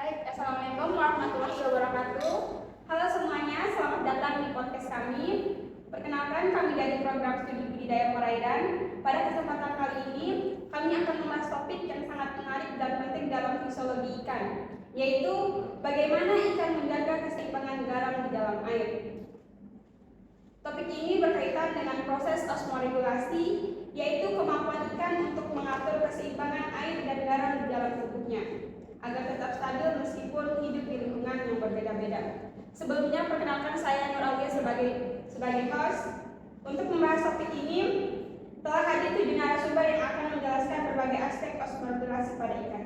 Baik, Assalamualaikum warahmatullahi wabarakatuh. Halo semuanya, selamat datang di podcast kami. Perkenalkan, kami dari program studi budidaya Moraidan. Pada kesempatan kali ini, kami akan membahas topik yang sangat menarik dan penting dalam fisiologi ikan, yaitu bagaimana ikan menjaga keseimbangan garam di dalam air. Topik ini berkaitan dengan proses osmoregulasi, yaitu kemampuan ikan untuk mengatur keseimbangan air dan garam di dalam tubuhnya agar tetap stabil meskipun hidup di lingkungan yang berbeda-beda. Sebelumnya, perkenalkan saya Nur Aulia sebagai host. Untuk membahas topik ini, telah hadir 7 narasumber yang akan menjelaskan berbagai aspek osmoregulasi pada ikan.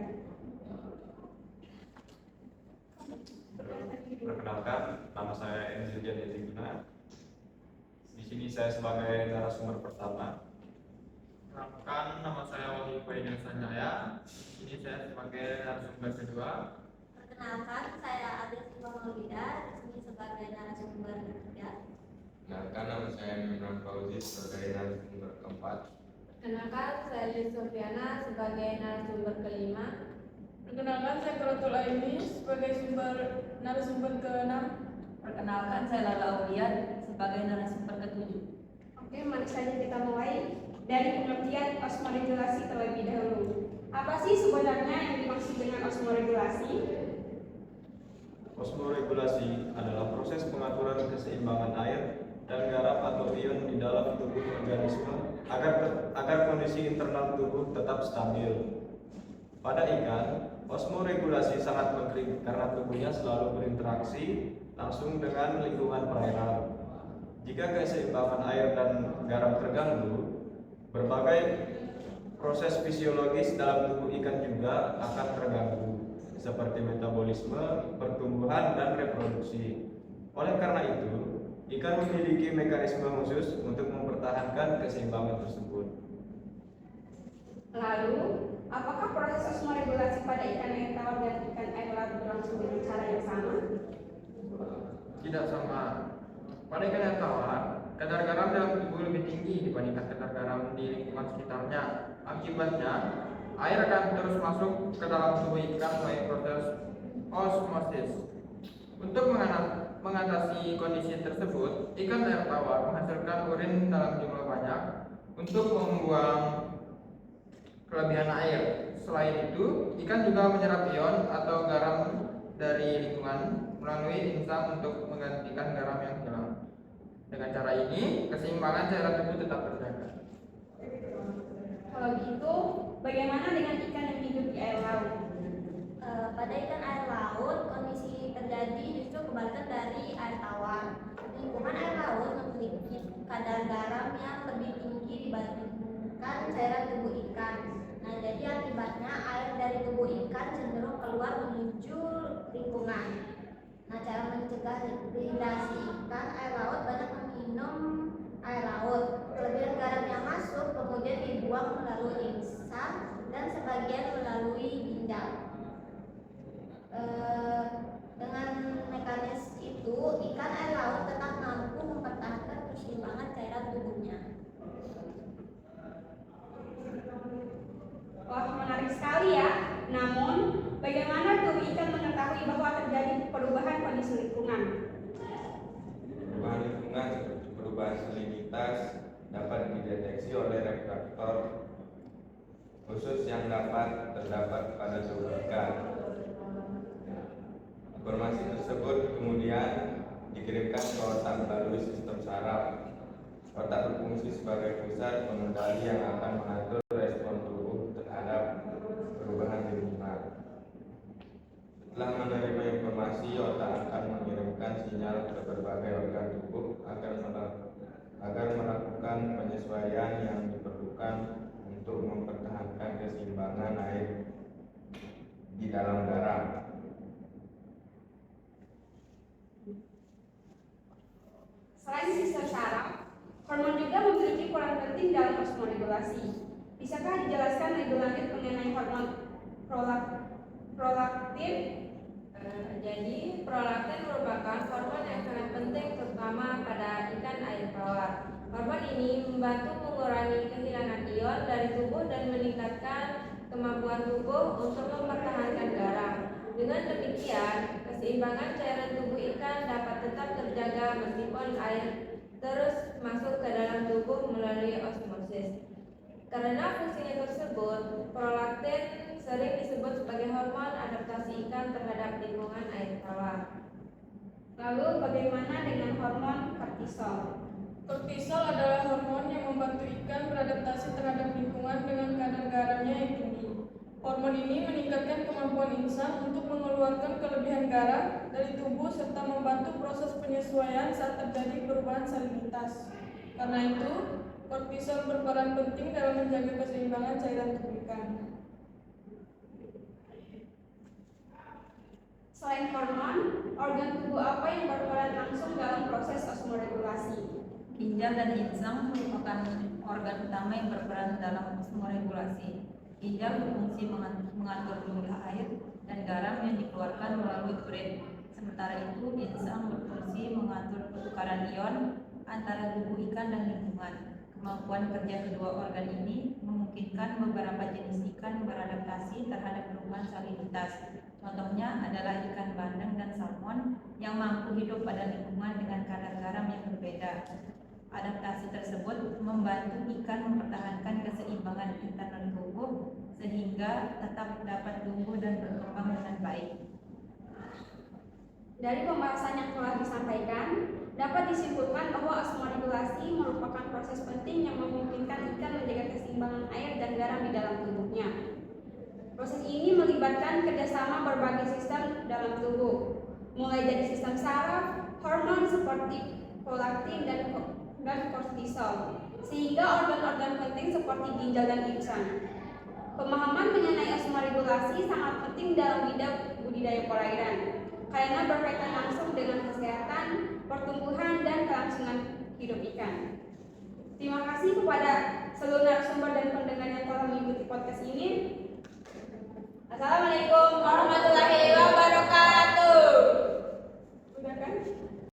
Perkenalkan, nama saya Enzil Jadiguna. Di sini saya sebagai narasumber pertama. Perkenalkan, nama saya Wahyu Poyedin Sanjaya. Ini saya sebagai narasumber kedua. Perkenalkan, saya Adit Maulida, di sini sebagai narasumber ketiga. Perkenalkan, nama saya Mimran Fauzi sebagai narasumber keempat. Perkenalkan, saya Liz Sofiana sebagai narasumber kelima. Perkenalkan, saya Karatul Aini sebagai narasumber ke-6. Perkenalkan, saya Lala Aulian sebagai narasumber ke-7. Oke, mari saja kita mulai dari pengertian osmoregulasi terlebih dahulu. Apa sih sebenarnya yang dimaksud dengan osmoregulasi? Osmoregulasi adalah proses pengaturan keseimbangan air dan garam atau ion di dalam tubuh organisme agar kondisi internal tubuh tetap stabil. Pada ikan, osmoregulasi sangat penting karena tubuhnya selalu berinteraksi langsung dengan lingkungan perairan. Jika keseimbangan air dan garam terganggu, berbagai proses fisiologis dalam tubuh ikan juga akan terganggu, seperti metabolisme, pertumbuhan, dan reproduksi. Oleh karena itu, ikan memiliki mekanisme khusus untuk mempertahankan keseimbangan tersebut. Lalu, apakah proses osmoregulasi pada ikan air tawar dan ikan air laut berlangsung dengan cara yang sama? Tidak sama. Pada ikan air tawar, kadar garam dalam tubuh lebih tinggi dibandingkan kadar garam di lingkungan sekitarnya. Akibatnya, air akan terus masuk ke dalam tubuh ikan melalui proses osmosis. Untuk mengatasi kondisi tersebut, ikan air tawar menghasilkan urin dalam jumlah banyak untuk membuang kelebihan air. Selain itu, ikan juga menyerap ion atau garam dari lingkungan melalui insang untuk menggantikan garam yang hilang. Dengan cara ini, keseimbangan cairan tubuh tetap terjaga. Kalau begitu, bagaimana dengan ikan yang hidup di air laut? Pada ikan air laut, kondisi terjadi justru kebalikan dari air tawar. Lingkungan air laut memiliki kadar garam yang lebih tinggi dibandingkan cairan tubuh ikan. Nah, jadi akibatnya air dari tubuh ikan cenderung keluar menuju lingkungan. Nah, cara mencegah dehidrasi ikan air laut banyak meminum air laut. Kelebihan garam yang masuk kemudian dibuang melalui insang dan sebagian melalui ginjal. Dengan mekanisme itu, ikan air laut tetap mampu mempertahankan keseimbangan cairan tubuhnya. Wah, menarik sekali ya. Namun, bagaimana tubuh ikan mengetahui bahwa terjadi perubahan kondisi lingkungan? Perubahan lingkungan seperti perubahan salinitas dapat dideteksi oleh refraktor khusus yang dapat terdapat pada tubuh ikan. Informasi tersebut kemudian dikirimkan ke otak melalui sistem saraf. Otak berfungsi sebagai pusat pengendali yang akan mengatur respon tubuh terhadap perubahan lingkungan. Setelah menerima informasi, otak akan mengirimkan sinyal ke berbagai organ tubuh agar melakukan penyesuaian yang diperlukan untuk mempertahankan keseimbangan air di dalam garam. Selain sistem saraf, hormon juga memiliki peran penting dalam osmoregulasi. Bisakah dijelaskan lebih lanjut mengenai hormon prolaktin? Jadi, prolaktin merupakan hormon yang sangat penting terutama pada ikan air tawar. Hormon ini membantu mengurangi kehilangan ion dari tubuh dan meningkatkan kemampuan tubuh untuk mempertahankan garam. Dengan demikian, keseimbangan cairan tubuh ikan dapat tetap terjaga meskipun air terus masuk ke dalam tubuh melalui osmosis. Karena fungsinya tersebut, prolaktin sering disebut sebagai hormon adaptasi ikan terhadap lingkungan air tawar. Lalu bagaimana dengan hormon kortisol? Kortisol adalah hormon yang membantu ikan beradaptasi terhadap lingkungan dengan kadar garamnya yang tinggi. Hormon ini meningkatkan kemampuan insan untuk mengeluarkan kelebihan garam dari tubuh serta membantu proses penyesuaian saat terjadi perubahan salinitas. Karena itu, kortisol berperan penting dalam menjaga keseimbangan cairan tubuh ikan. Selain hormon, organ tubuh apa yang berperan langsung dalam proses osmoregulasi? Ginjal dan insang merupakan organ utama yang berperan dalam osmoregulasi. Ginjal berfungsi mengatur jumlah air dan garam yang dikeluarkan melalui urin. Sementara itu, insang berfungsi mengatur pertukaran ion antara tubuh ikan dan lingkungan. Kemampuan kerja kedua organ ini memungkinkan beberapa jenis ikan beradaptasi terhadap perubahan salinitas. Contohnya adalah ikan bandeng dan salmon yang mampu hidup pada lingkungan dengan kadar garam yang berbeda. Adaptasi tersebut membantu ikan mempertahankan keseimbangan internal tubuh sehingga tetap dapat tumbuh dan berkembang dengan baik. Dari pembahasan yang telah disampaikan, dapat disimpulkan bahwa osmoregulasi merupakan proses penting yang memungkinkan ikan menjaga keseimbangan air dan garam di dalam tubuhnya. Proses ini melibatkan kerjasama berbagai sistem dalam tubuh, mulai dari sistem saraf, hormon seperti prolaktin dan kortisol, sehingga organ-organ penting seperti ginjal dan insang. Pemahaman mengenai osmoregulasi sangat penting dalam bidang budidaya perairan, karena berkaitan langsung dengan kesehatan, pertumbuhan, dan kelangsungan hidup ikan. Terima kasih kepada seluruh narasumber dan pendengar yang telah mengikuti podcast ini. Assalamualaikum.